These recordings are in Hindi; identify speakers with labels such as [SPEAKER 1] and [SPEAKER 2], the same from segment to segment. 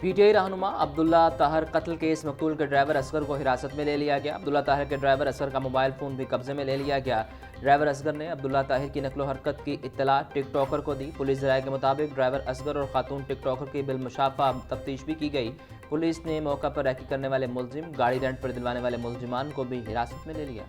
[SPEAKER 1] पीटीआई रहनुमा अब्दुल्ला ताहिर कत्ल केस मकतूल के ड्राइवर असगर को हिरासत में ले लिया गया। अब्दुल्ला ताहिर के ड्राइवर असगर का मोबाइल फ़ोन भी कब्जे में ले लिया गया। ड्राइवर असगर ने अब्दुल्ला ताहिर की नकलो हरकत की इत्तला टिकटॉकर को दी। पुलिस राय के मुताबिक ड्राइवर असगर और खातून टिकटॉकर की बिलमुशाफा तफ्तीश भी की गई। पुलिस ने मौका पर रैकी करने वाले मुलजिम, गाड़ी रेंट पर दिलवाने वाले मुलजिमान को भी हिरासत में ले लिया।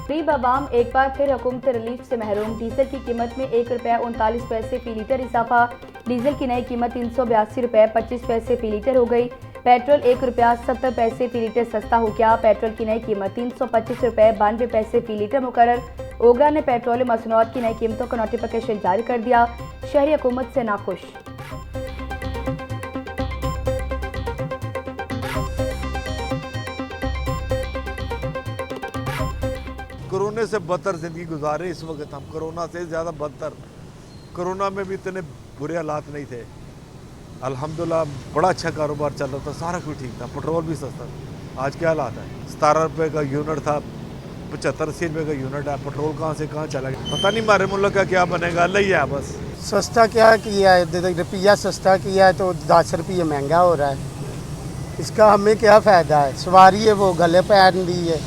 [SPEAKER 2] गरीब आवाम एक बार फिर हुकूमत रिलीफ से महरूम। डीजल की कीमत में ₹1.39 फी लीटर इजाफा। डीजल की नई कीमत ₹382.25 फी लीटर हो गई। पेट्रोल ₹1.70 फी लीटर सस्ता हो गया। पेट्रोल की नई कीमत ₹325.92 फी लीटर मुकर्रर। ओगरा ने पेट्रोलियम मसनूआत की नई कीमतों का नोटिफिकेशन जारी कर दिया। शहरी हुकूमत से नाखुश।
[SPEAKER 3] कोरोना से बदतर ज़िंदगी गुजारे इस वक्त हम, कोरोना से ज़्यादा बदतर। कोरोना में भी इतने बुरे हालात नहीं थे। अल्हम्दुलिल्लाह बड़ा अच्छा कारोबार चल रहा था, सारा कुछ ठीक था, पेट्रोल भी सस्ता था। आज क्या हालात है? 17 रुपये का यूनिट था, 75-80 रुपये का यूनिट है। पेट्रोल कहाँ से कहाँ चला गया पता नहीं। हमारे मुल्क का क्या बनेगा, अल्लाह ही है बस।
[SPEAKER 4] सस्ता क्या किया है, रुपया सस्ता किया है तो 10 रुपये महंगा हो रहा है। इसका हमें क्या फ़ायदा है? सवारी है वो गले पहन दी है,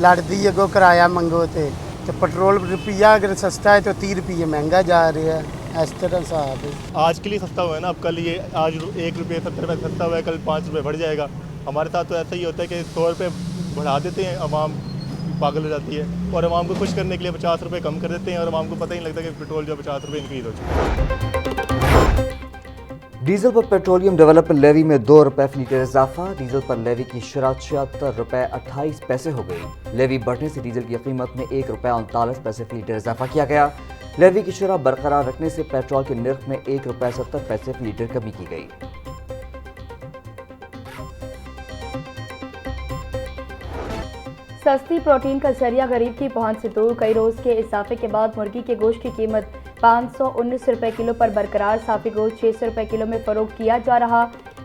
[SPEAKER 4] लड़ती है को किराया मंगो तो पेट्रोल रुपया अगर सस्ता है तो 30 रुपये महंगा जा रहा है। इस तरह साहब
[SPEAKER 5] आज के लिए सस्ता हुआ है ना, अब कल ये आज ₹1.70 सस्ता हुआ है, कल ₹5 बढ़ जाएगा। हमारे साथ तो ऐसा ही होता है कि 100 रुपये बढ़ा देते हैं, अवाम पागल हो जाती है, और अवाम को खुश करने के लिए 50 रुपये कम कर देते हैं, और अवाम को पता ही नहीं लगता कि पेट्रोल जो 50 रुपये इंक्रीज़ हो चुका है।
[SPEAKER 6] डीजल पर पेट्रोलियम डेवलपमेंट लेवी में ₹2 फी लीटर इजाफा। डीजल पर लेवी की शरह ₹76.28 हो गई। लेवी बढ़ने से डीजल की कीमत में ₹1.39 फी लीटर इजाफा किया गया। लेवी की शरह बरकरार रखने से पेट्रोल के निर्ख में ₹1.70 फी लीटर कमी की गई।
[SPEAKER 2] सस्ती प्रोटीन का जरिया गरीब की पहुंच से दूर। कई रोज के इजाफे के बाद मुर्गी के गोश्त की कीमत ₹519 किलो पर बरकरार। साफी गोश्त ₹600 किलो में फरोख्त किया जा रहा।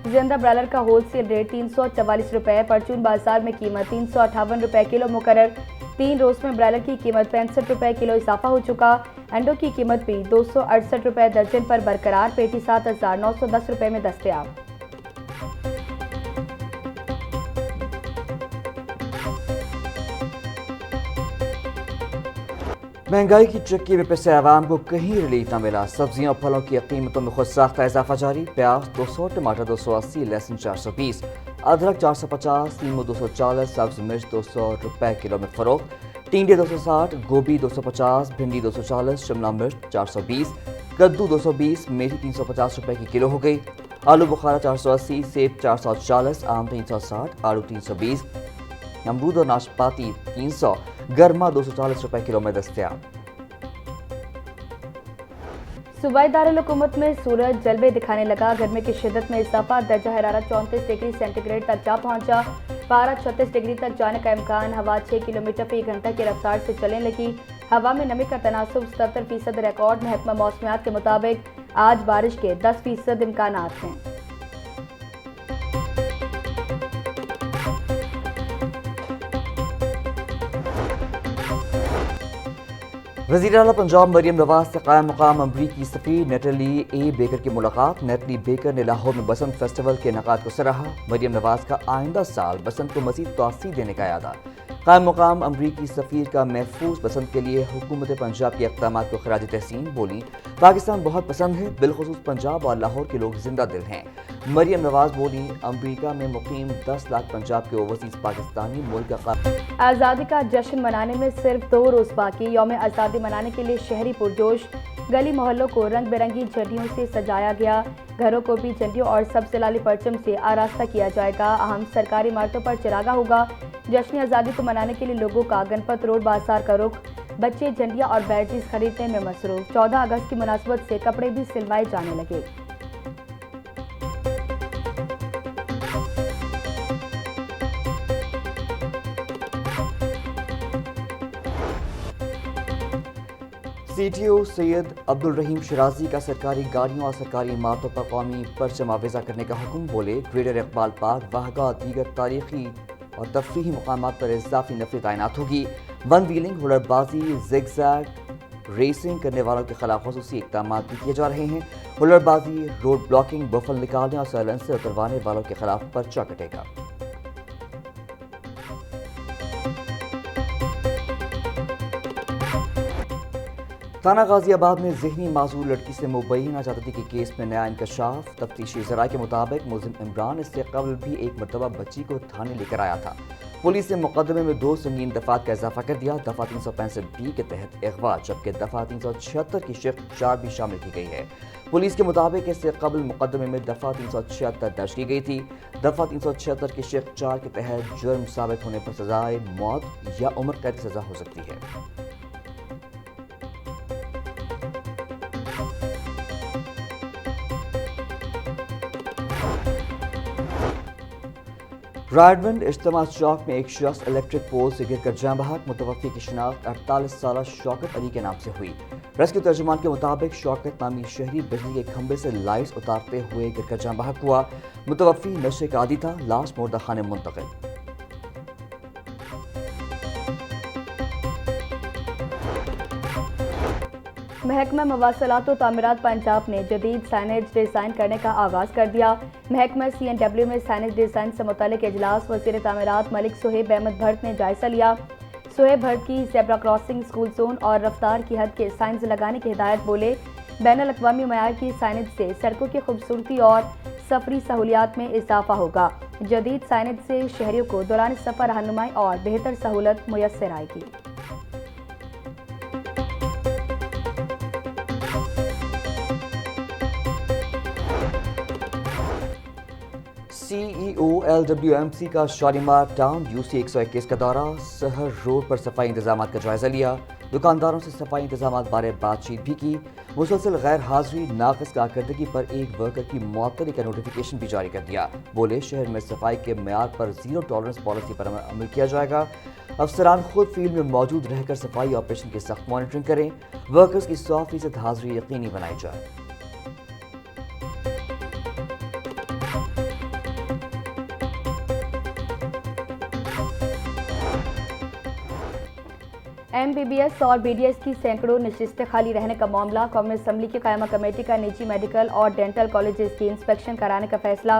[SPEAKER 2] जिंदा ब्रायलर का होलसेल रेट ₹344। परचून बाजार में कीमत ₹358 किलो मुकर्रर। 3 रोज में ब्रायलर की कीमत ₹65 किलो इजाफा हो चुका। अंडों की कीमत भी ₹268 दर्जन पर बरकरार। पेटी ₹7,910 में दस्तयाब।
[SPEAKER 6] महंगाई की चक्की में पिसे आवाम को कहीं रिलीफ न मिला। सब्जियों और फलों की कीमतों में खुद साख्ता इजाफा जारी। प्याज 200, टमाटर 280, लहसुन 420, अदरक 450, नींबू 240, सब्ज मिर्च ₹200 किलो में फरोख्त। टिंडे 260, गोभी 250, भिंडी 240, शिमला मिर्च 420, कद्दू 220, मेथी ₹350 की किलो हो गई। आलू बुखारा 480, सेब 440, आम 360, आलू 320, अमरूद और नाशपाती 300, गर्मा ₹240 किलो में दस्तयाब।
[SPEAKER 2] सूबाई दारुल हुकूमत में सूरज जलवे दिखाने लगा। गर्मी की शिद्दत में इजाफा। दर्जा हरारत 34 डिग्री सेंटीग्रेड तक जा पहुंचा। पारा 36 डिग्री तक जाने का इम्कान। हवा 6 किलोमीटर फी घंटा की रफ्तार से चलने लगी। हवा में नमी का तनासुब 77% रिकॉर्ड। महकमा मौसमियात के मुताबिक आज बारिश के 10% इम्कानात हैं।
[SPEAKER 6] वज़ीर आला पंजाब मरियम नवाज से कायम मुकाम अमरीकी सफ़ीर नेटली ए बेकर की मुलाकात। नेटली बेकर ने लाहौर में बसंत फेस्टिवल के इनेकाद को सराहा। मरियम नवाज का आइंदा साल बसंत को मज़ीद तौसीह देने का इरादा। कायम मुकाम अमरीकी सफ़ीर का महफूज बसंत के लिए हुकूमत पंजाब के इक़दामात को खराज तहसीन। बोली, पाकिस्तान बहुत पसंद है, बिलखुसूस पंजाब और लाहौर के लोग जिंदा दिल हैं। मरियम नवाज बोली, अमरीका में मुकीम 10 लाख पंजाब के ओवरसीज पाकिस्तानी मुल्क का
[SPEAKER 2] आज़ादी का जश्न मनाने में सिर्फ 2 रोज बाकी। यौम आज़ादी मनाने के लिए शहरी पुरजोश। गली मोहल्लों को रंग बिरंगी झंडियों से सजाया गया। घरों को भी झंडियों और सबसे लाली परचम से आरास्ता किया जाएगा। अहम सरकारी इमारतों पर चिरागा होगा। जश्न आज़ादी को मनाने के लिए लोगों का गणपत रोड बाजार का रुख। बच्चे झंडियाँ और बैडजेस खरीदने में मसरूफ। 14 अगस्त की मुनासबत से कपड़े भी सिलवाए जाने लगे।
[SPEAKER 6] CTO सैयद अब्दुल रहीम शराजी का सरकारी गाड़ियों और सरकारी इमारतों पर कौमी परचम आवेजा करने का हुक्म। बोले, ग्रेटर इकबाल पार्क, वाहगा और दीगर तारीखी और तफरीही मुकामात पर इजाफी नफरी तैनात होगी। वन व्हीलिंग, हुलड़बाजी, जिगजैग रेसिंग करने वालों के खिलाफ खसूसी इक़दाम भी किए जा रहे हैं। हुलड़बाजी, रोड ब्लॉकिंग, बफल निकालने और साइलेंसर उतरवाने वालों के खिलाफ पर्चा कटेगा। थाना गाजियाबाद में ज़हनी माजूर लड़की से मुबैना ज्यादती के केस में नया इंकशाफ। तफ्तीशी ज़राए के मुताबिक मुलजिम इमरान इससे कबल भी एक मरतबा बच्ची को थाने लेकर आया था। पुलिस ने मुकदमे में 2 संगीन दफात का इजाफा कर दिया। दफा 365B के तहत अगवा, जबकि दफा 376 की शिफ्ट 4 भी शामिल की गई है। पुलिस के मुताबिक इससे कबल मुकदमे में दफा 376 दर्ज की गई थी। दफा 376 की शिफ्ट 4 के तहत जुर्म साबित होने पर सजाए मौत या उम्र कैद की सजा हो सकती है। रायडविंड इज्तिमा चौक में एक शख्स इलेक्ट्रिक पोल से गिरकर जान बहक। मुतवफ़्फ़ी की शिनाख्त 48 साल शौकत अली के नाम से हुई। रेस्क्यू तर्जुमान के मुताबिक शौकत नामी शहरी बिजली के खंभे से लाइट्स उतारते हुए गिरकर जान बहक हुआ। मुतवफ़्फ़ी नशे का आदी था। लाश मुर्दा खाने मुंतकिल।
[SPEAKER 2] महकमा मवासलात व तामीरात पंजाब ने जदीद साइनेज डिज़ाइन करने का आगाज़ कर दिया। महकमा CNW में साइनेज डिज़ाइन से मुतालिक इजलास वज़ीर तामीरात मलिक सुहेब अहमद भट्ट ने जायज़ा लिया। सुहेब भट्ट की ज़ेब्रा क्रॉसिंग, स्कूल जोन और रफ्तार की हद के साइंस लगाने की हिदायत बोले। बैनुल-अक़वामी मयार की साइनेज से सड़कों की खूबसूरती और सफरी सहूलियात में इजाफा होगा। जदीद साइनेज से शहरियों को दौरान सफ़र रहनुमाई और बेहतर सहूलत मुयस्सर आएगी।
[SPEAKER 6] CEO LWMC का शालीमार टाउन UC 121 का दौरा। सहर रोड पर सफाई इंतजाम का जायजा लिया। दुकानदारों से सफाई इंतजाम बारे बातचीत भी की। मुसलसल गैर हाजिरी, नाक़िस कारकर्दगी पर एक वर्कर की मुअत्तली का नोटिफिकेशन भी जारी कर दिया। बोले शहर में सफाई के मेयार पर ज़ीरो टॉलरेंस पॉलिसी पर अमल किया जाएगा। अफसरान खुद फील्ड में मौजूद रहकर सफाई ऑपरेशन की सख्त मॉनिटरिंग करें। वर्कर्स की 100% हाजिरी यकीनी बनाई जाए।
[SPEAKER 2] MBBS और BDS की सैकड़ों नशिस्तें खाली रहने का मामला। कौमी असम्बली की कायमा कमेटी का निजी मेडिकल और डेंटल कॉलेजेस की इंस्पेक्शन कराने का फैसला।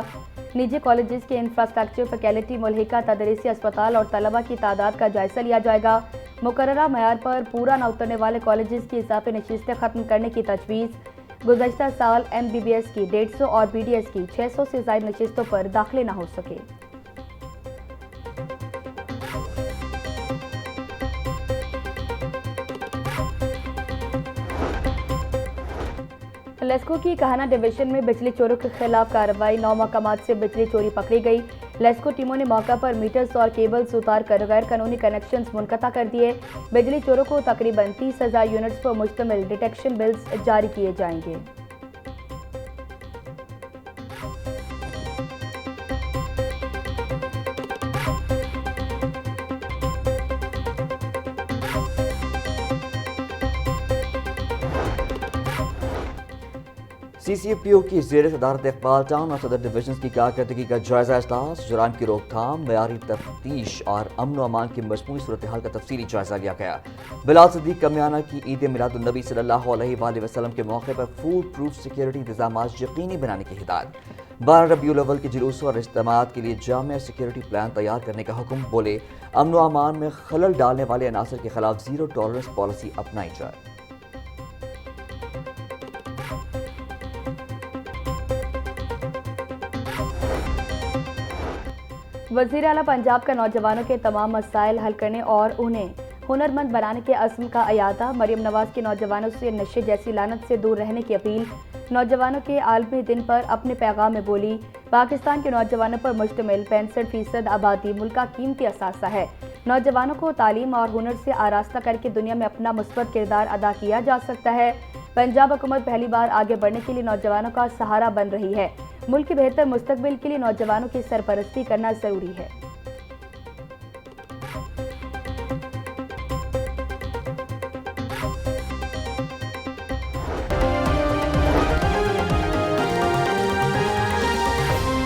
[SPEAKER 2] निजी कॉलेजेस के इंफ्रास्ट्रक्चर, फैकल्टी, मुल्हिका तदरीसी अस्पताल और तलबा की तादाद का जायजा लिया जाएगा। मुकर्ररा मयार पर पूरा न उतरने वाले कॉलेजेस की इजाफी नशिस्तें खत्म करने की तजवीज़। गुज़श्ता साल MBBS की 150 और BDS की 600 से ज़ायद नशिस्तों पर दाखिले न हो सके। लेस्को की कहाना डिवीजन में बिजली चोरों के खिलाफ कार्रवाई। 9 मकामात से बिजली चोरी पकड़ी गई। लेस्को टीमों ने मौका पर मीटर्स और केबल्स उतार कर गैर कानूनी कनेक्शंस मुनक़ता कर दिए। बिजली चोरों को तकरीबन 30,000 यूनिट्स पर मुश्तमिल डिटेक्शन बिल्स जारी किए जाएंगे।
[SPEAKER 6] CCPO की ज़ेर सदारत इक़बाल टाउन और सदर डिवीजन की कारकर्दगी का जायजा इजलास। जुराइम की रोकथाम, मयारी तफ्तीश और अमन व अमान की मजमूई सूरत हाल का तफसीली जायजा लिया गया। बिलाल सिद्दीक कमियाना की ईद मिलादुन्नबी सल्लल्लाहु अलैहि वसल्लम के मौके पर फूड प्रूफ सिक्योरिटी इंतजाम यकीनी बनाने की हिदायत। 12 रबीउल अव्वल के जुलूस और इज्तिमात के लिए जामिया सिक्योरिटी प्लान तैयार करने का हुक्म। बोले अमन व अमान में खलल डालने वाले अनासर के खिलाफ ज़ीरो टॉलरेंस पॉलिसी अपनाई जाए।
[SPEAKER 2] वज़ीर आला पंजाब का नौजवानों के तमाम मसाइल हल करने और उन्हें हुनरमंद बनाने के अज़्म का अयादा। मरियम नवाज़ के नौजवानों से नशे जैसी लानत से दूर रहने की अपील। नौजवानों के आलमी दिन पर अपने पैगाम में बोली पाकिस्तान के नौजवानों पर मुश्तमिल 65% आबादी मुल्क का कीमती असासा है। नौजवानों को तालीम और हुनर से आरास्ता करके दुनिया में अपना मुस्बत किरदार अदा किया जा सकता है। पंजाब हुकूमत पहली बार आगे बढ़ने के लिए नौजवानों का सहारा बन रही है। मुल्क के बेहतर मुस्तकबिल के लिए नौजवानों की सरपरस्ती करना जरूरी है।